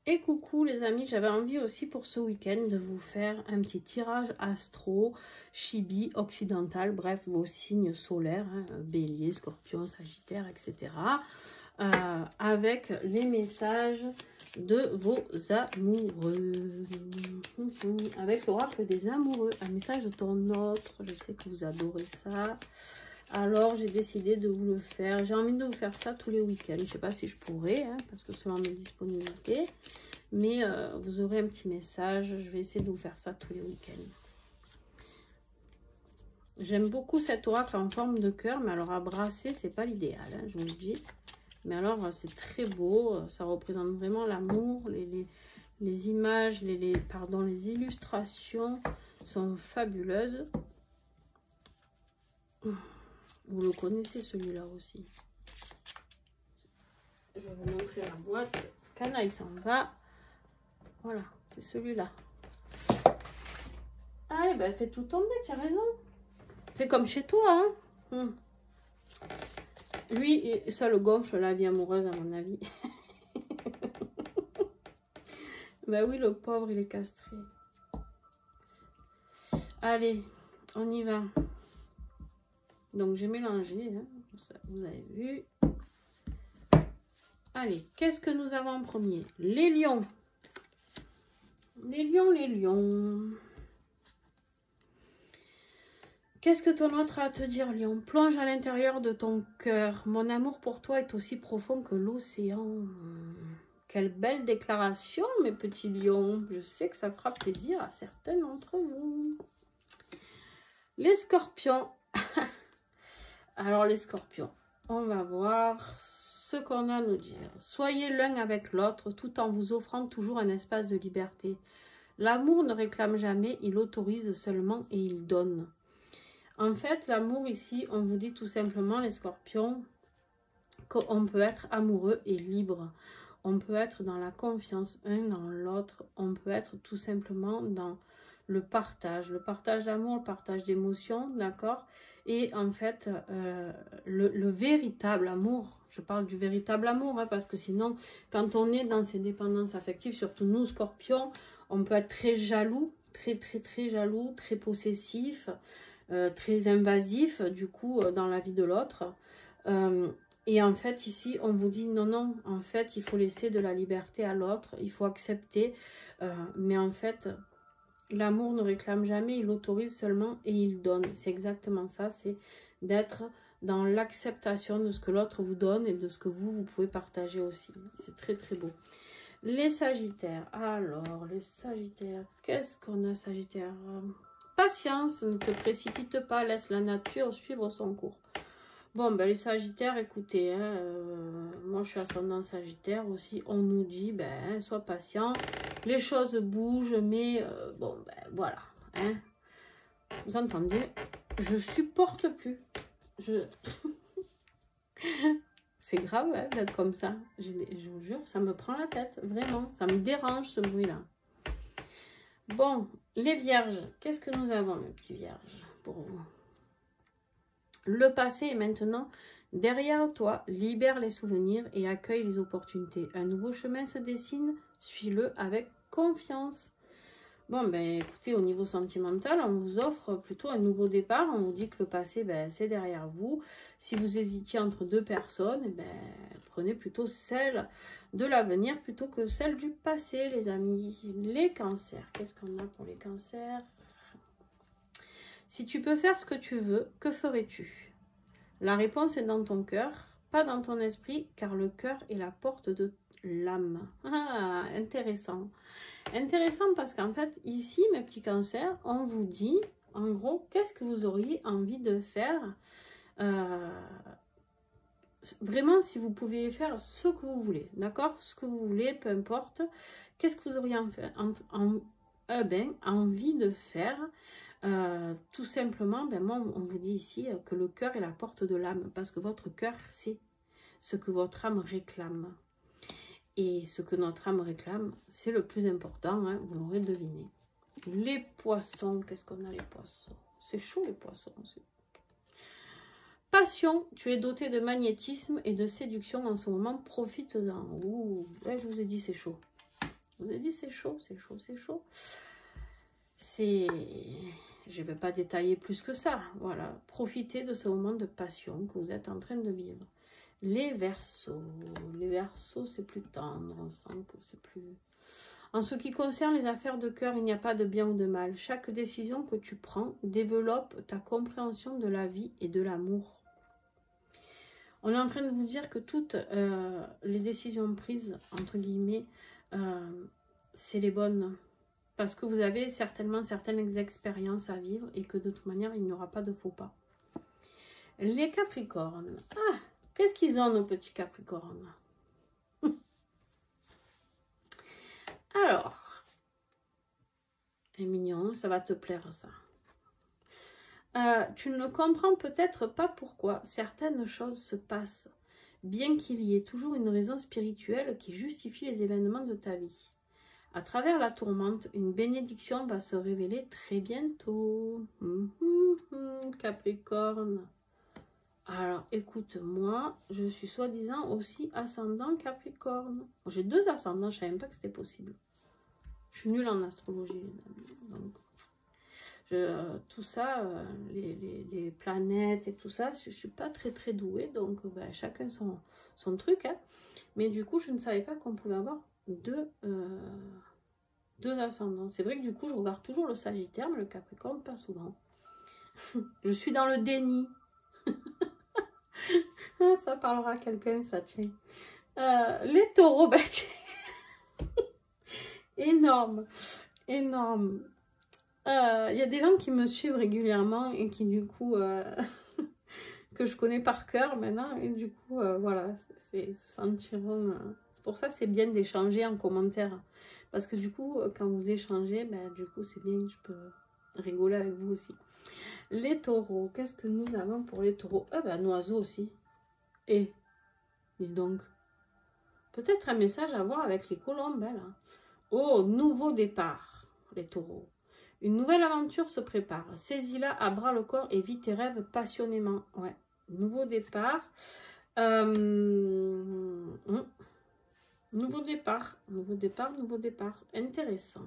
Et coucou les amis, j'avais envie aussi pour ce week-end de vous faire un petit tirage astro, chibi, occidental, bref, vos signes solaires, hein, bélier, scorpion, sagittaire, etc. Avec les messages de vos amoureux. Avec l'oracle des amoureux, un message de ton autre, je sais que vous adorez ça. Alors, j'ai décidé de vous le faire. J'ai envie de vous faire ça tous les week-ends. Je ne sais pas si je pourrais, hein, parce que selon mes disponibilités. Mais vous aurez un petit message. Je vais essayer de vous faire ça tous les week-ends. J'aime beaucoup cet oracle en forme de cœur. Mais alors, à brasser, c'est pas l'idéal, hein, je vous le dis. Mais alors, c'est très beau. Ça représente vraiment l'amour. Les images, les illustrations sont fabuleuses. Vous le connaissez celui-là aussi. Je vais vous montrer la boîte. Canaille s'en va. Voilà, c'est celui-là. Allez, ben fais tout tomber, tu as raison. C'est comme chez toi, hein. Lui, ça le gonfle la vie amoureuse, à mon avis. Ben oui, le pauvre, il est castré. Allez, on y va. Donc, j'ai mélangé, hein, ça, vous avez vu. Allez, qu'est-ce que nous avons en premier? Les lions. Les lions, les lions. Qu'est-ce que ton autre a à te dire, lion? Plonge à l'intérieur de ton cœur. Mon amour pour toi est aussi profond que l'océan. Quelle belle déclaration, mes petits lions. Je sais que ça fera plaisir à certains d'entre vous. Les scorpions. Alors, les scorpions, on va voir ce qu'on a à nous dire. Soyez l'un avec l'autre tout en vous offrant toujours un espace de liberté. L'amour ne réclame jamais, il autorise seulement et il donne. En fait, l'amour ici, on vous dit tout simplement, les scorpions, qu'on peut être amoureux et libre. On peut être dans la confiance un dans l'autre. On peut être tout simplement dans le partage d'amour, le partage d'émotions, d'accord? Et en fait, le véritable amour, je parle du véritable amour, hein, parce que sinon, quand on est dans ces dépendances affectives, surtout nous, scorpions, on peut être très jaloux, très jaloux, très possessif, très invasif, du coup, dans la vie de l'autre. Et en fait, ici, on vous dit non, non, en fait, il faut laisser de la liberté à l'autre, il faut accepter. Mais en fait, l'amour ne réclame jamais, il autorise seulement et il donne. C'est exactement ça, c'est d'être dans l'acceptation de ce que l'autre vous donne et de ce que vous pouvez partager aussi. C'est très beau. Les sagittaires, alors, les sagittaires, qu'est-ce qu'on a, sagittaire? Patience, ne te précipite pas, laisse la nature suivre son cours. Bon, ben les sagittaires, écoutez, hein, moi je suis ascendant sagittaire aussi, on nous dit, ben, sois patient, les choses bougent, mais bon, ben voilà, hein. Vous entendez, je supporte plus, c'est grave hein, d'être comme ça, je vous jure, ça me prend la tête, vraiment, ça me dérange ce bruit-là. Bon, les vierges, qu'est-ce que nous avons, mes petits vierges, pour vous? Le passé est maintenant derrière toi, libère les souvenirs et accueille les opportunités. Un nouveau chemin se dessine, suis-le avec confiance. Bon, ben écoutez, au niveau sentimental, on vous offre plutôt un nouveau départ. On vous dit que le passé, ben, c'est derrière vous. Si vous hésitiez entre deux personnes, ben, prenez plutôt celle de l'avenir plutôt que celle du passé, les amis. Les cancers, qu'est-ce qu'on a pour les cancers? Si tu peux faire ce que tu veux, que ferais-tu? La réponse est dans ton cœur, pas dans ton esprit, car le cœur est la porte de l'âme. Ah, intéressant. Intéressant parce qu'en fait, ici, mes petits cancers, on vous dit, en gros, qu'est-ce que vous auriez envie de faire? Vraiment, si vous pouviez faire ce que vous voulez, d'accord? Ce que vous voulez, peu importe. Qu'est-ce que vous auriez envie de faire? Tout simplement, ben moi, on vous dit ici que le cœur est la porte de l'âme, parce que votre cœur, c'est ce que votre âme réclame. Et ce que notre âme réclame, c'est le plus important, hein, vous l'aurez deviné. Les poissons, qu'est-ce qu'on a les poissons? C'est chaud les poissons. Passion, tu es doté de magnétisme et de séduction en ce moment, profite-en. Ouh, là, je vous ai dit, c'est chaud. Je vous ai dit, c'est chaud, c'est chaud, c'est chaud. C'est... Je ne vais pas détailler plus que ça. Voilà, profitez de ce moment de passion que vous êtes en train de vivre. Les Verseaux, c'est plus tendre, on sent que c'est plus... En ce qui concerne les affaires de cœur, il n'y a pas de bien ou de mal. Chaque décision que tu prends développe ta compréhension de la vie et de l'amour. On est en train de vous dire que toutes les décisions prises, entre guillemets, c'est les bonnes. Parce que vous avez certainement certaines expériences à vivre et que de toute manière, il n'y aura pas de faux pas. Les Capricornes. Ah, qu'est-ce qu'ils ont, nos petits Capricornes? Alors, c'est mignon, ça va te plaire ça. Tu ne comprends peut-être pas pourquoi certaines choses se passent, bien qu'il y ait toujours une raison spirituelle qui justifie les événements de ta vie. À travers la tourmente, une bénédiction va se révéler très bientôt. Capricorne. Alors, écoute, moi, je suis soi-disant aussi ascendant Capricorne. J'ai 2 ascendants, je ne savais même pas que c'était possible. Je suis nulle en astrologie, les amis. Donc, tout ça, les planètes et tout ça, je ne suis pas très douée. Donc, ben, chacun son truc. Hein. Mais du coup, je ne savais pas qu'on pouvait avoir 2 ascendants. C'est vrai que du coup, je regarde toujours le Sagittaire, mais le Capricorne, pas souvent. Je suis dans le déni. Ça parlera à quelqu'un, ça tient. Les taureaux, bah, énorme, énorme. Il y a des gens qui me suivent régulièrement et qui du coup, que je connais par cœur maintenant, et du coup, voilà, se sentiront... c'est pour ça que c'est bien d'échanger en commentaire. Parce que du coup, quand vous échangez, ben, du coup, c'est bien, je peux rigoler avec vous aussi. Les taureaux, qu'est-ce que nous avons pour les taureaux? Ah ben, un oiseau aussi. Et, dis donc, peut-être un message à voir avec les colombes, là. Oh, nouveau départ, les taureaux. Une nouvelle aventure se prépare. Saisis-la à bras le corps et vis tes rêves passionnément. Ouais, nouveau départ. Nouveau départ, nouveau départ, nouveau départ. Intéressant.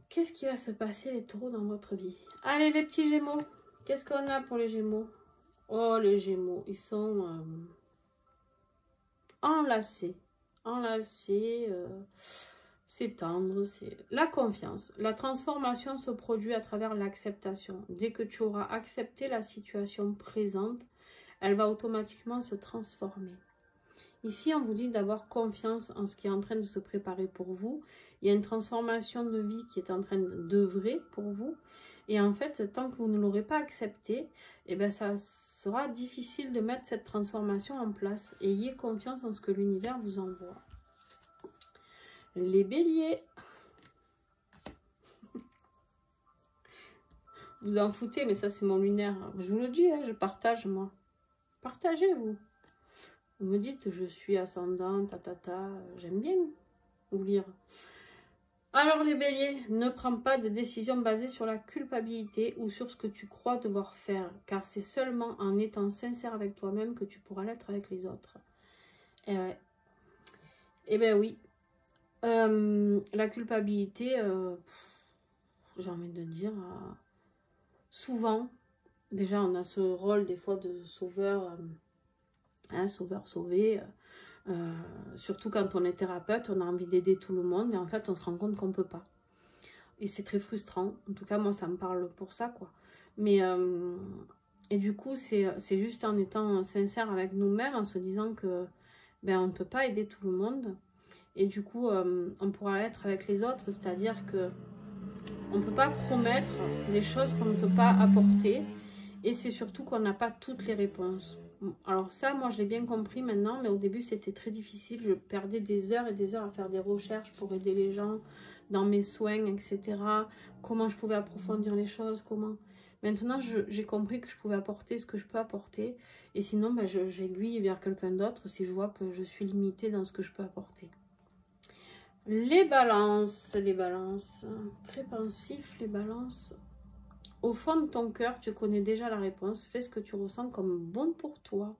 Qu'est-ce qui va se passer, les taureaux, dans votre vie? Allez, les petits gémeaux. Qu'est-ce qu'on a pour les gémeaux? Oh, les gémeaux, ils sont enlacés. Enlacés, c'est tendre, c'est la confiance. La transformation se produit à travers l'acceptation. Dès que tu auras accepté la situation présente, elle va automatiquement se transformer. Ici, on vous dit d'avoir confiance en ce qui est en train de se préparer pour vous. Il y a une transformation de vie qui est en train d'œuvrer pour vous. Et en fait, tant que vous ne l'aurez pas accepté, eh ben, ça sera difficile de mettre cette transformation en place. Ayez confiance en ce que l'univers vous envoie. Les béliers. Vous en foutez, mais ça, c'est mon lunaire. Je vous le dis, hein, je partage, moi. Partagez, vous. Vous me dites, je suis ascendant, j'aime bien vous lire. Alors les béliers, ne prends pas de décision basée sur la culpabilité ou sur ce que tu crois devoir faire, car c'est seulement en étant sincère avec toi-même que tu pourras l'être avec les autres. Eh bien oui, la culpabilité, j'ai envie de dire, souvent, déjà on a ce rôle des fois de sauveur, sauver, surtout quand on est thérapeute, on a envie d'aider tout le monde et en fait on se rend compte qu'on ne peut pas. Et c'est très frustrant, en tout cas moi ça me parle pour ça quoi. Mais et du coup c'est juste en étant sincère avec nous-mêmes, en se disant que ben, on ne peut pas aider tout le monde. Et du coup on pourra l'être avec les autres, c'est-à-dire que on ne peut pas promettre des choses qu'on ne peut pas apporter. Et c'est surtout qu'on n'a pas toutes les réponses. Alors ça, moi, je l'ai bien compris maintenant, mais au début, c'était très difficile. Je perdais des heures et des heures à faire des recherches pour aider les gens dans mes soins, etc. Comment je pouvais approfondir les choses, comment... Maintenant, j'ai compris que je pouvais apporter ce que je peux apporter. Et sinon, ben, j'aiguille vers quelqu'un d'autre si je vois que je suis limitée dans ce que je peux apporter. Les balances, très pensifs, les balances. Au fond de ton cœur, tu connais déjà la réponse. Fais ce que tu ressens comme bon pour toi.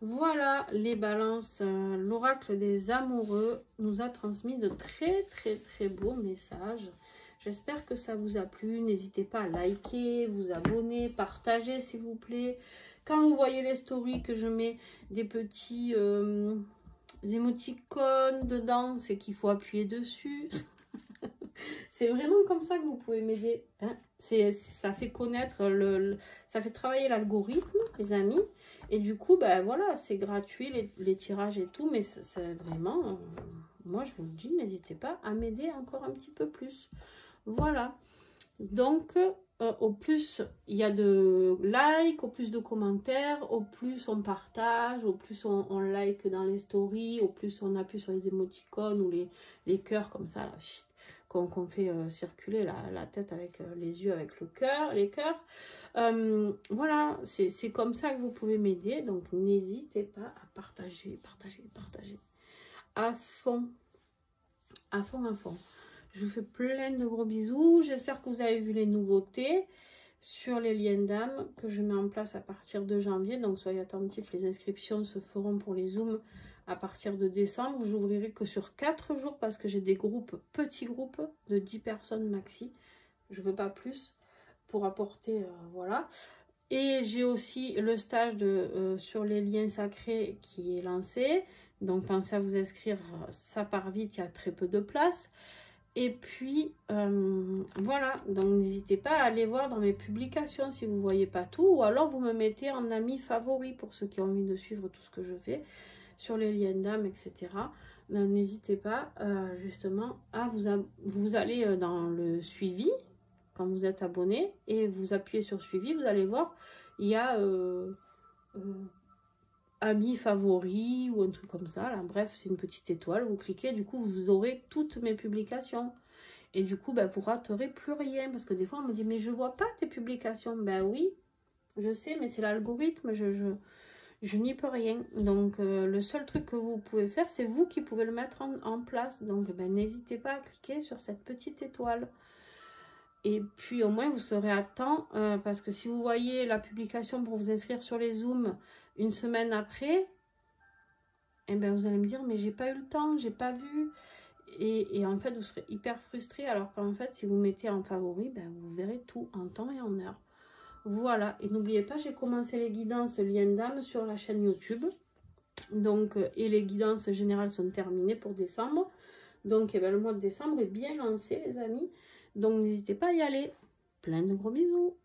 Voilà, les balances, l'oracle des amoureux nous a transmis de très beaux messages. J'espère que ça vous a plu. N'hésitez pas à liker, vous abonner, partager s'il vous plaît. Quand vous voyez les stories que je mets des petits émoticônes dedans, c'est qu'il faut appuyer dessus. C'est vraiment comme ça que vous pouvez m'aider. Hein. Ça fait connaître, ça fait travailler l'algorithme, les amis. Et du coup, ben voilà, c'est gratuit, les tirages et tout. Mais c'est vraiment, moi je vous le dis, n'hésitez pas à m'aider encore un petit peu plus. Voilà. Donc, au plus il y a de likes, au plus de commentaires, au plus on partage, au plus on like dans les stories, au plus on appuie sur les émoticônes ou les cœurs comme ça, là, qu'on fait circuler la tête avec les yeux, avec le cœur, les cœurs. Voilà, c'est comme ça que vous pouvez m'aider. Donc, n'hésitez pas à partager, partager. À fond. À fond, à fond. Je vous fais plein de gros bisous. J'espère que vous avez vu les nouveautés sur les liens d'âme que je mets en place à partir de janvier. Donc, soyez attentifs, les inscriptions se feront pour les Zooms à partir de décembre. J'ouvrirai que sur 4 jours parce que j'ai des groupes, petits groupes de 10 personnes maxi. Je ne veux pas plus pour apporter, voilà. Et j'ai aussi le stage sur les liens sacrés qui est lancé. Donc, pensez à vous inscrire, ça part vite, il y a très peu de place. Et puis, voilà, donc n'hésitez pas à aller voir dans mes publications si vous ne voyez pas tout. Ou alors, vous me mettez en ami favori pour ceux qui ont envie de suivre tout ce que je fais sur les liens d'âme, etc. N'hésitez pas justement à vous allez dans le suivi quand vous êtes abonné et vous appuyez sur suivi, vous allez voir, il y a amis favoris ou un truc comme ça. Là. Bref, c'est une petite étoile, vous cliquez, du coup vous aurez toutes mes publications. Et du coup, ben, vous raterez plus rien. Parce que des fois, on me dit, mais je vois pas tes publications. Ben oui, je sais, mais c'est l'algorithme, je n'y peux rien. Donc, le seul truc que vous pouvez faire, c'est vous qui pouvez le mettre en place. Donc, ben, n'hésitez pas à cliquer sur cette petite étoile. Et puis, au moins, vous serez à temps. Parce que si vous voyez la publication pour vous inscrire sur les Zooms une semaine après, eh ben, vous allez me dire, mais j'ai pas eu le temps, j'ai pas vu. Et en fait, vous serez hyper frustré. Alors qu'en fait, si vous mettez en favori, ben, vous verrez tout en temps et en heure. Voilà, et n'oubliez pas, j'ai commencé les guidances lien d'âme sur la chaîne YouTube. Donc, et les guidances générales sont terminées pour décembre. Donc, eh ben, le mois de décembre est bien lancé, les amis. Donc, n'hésitez pas à y aller. Plein de gros bisous.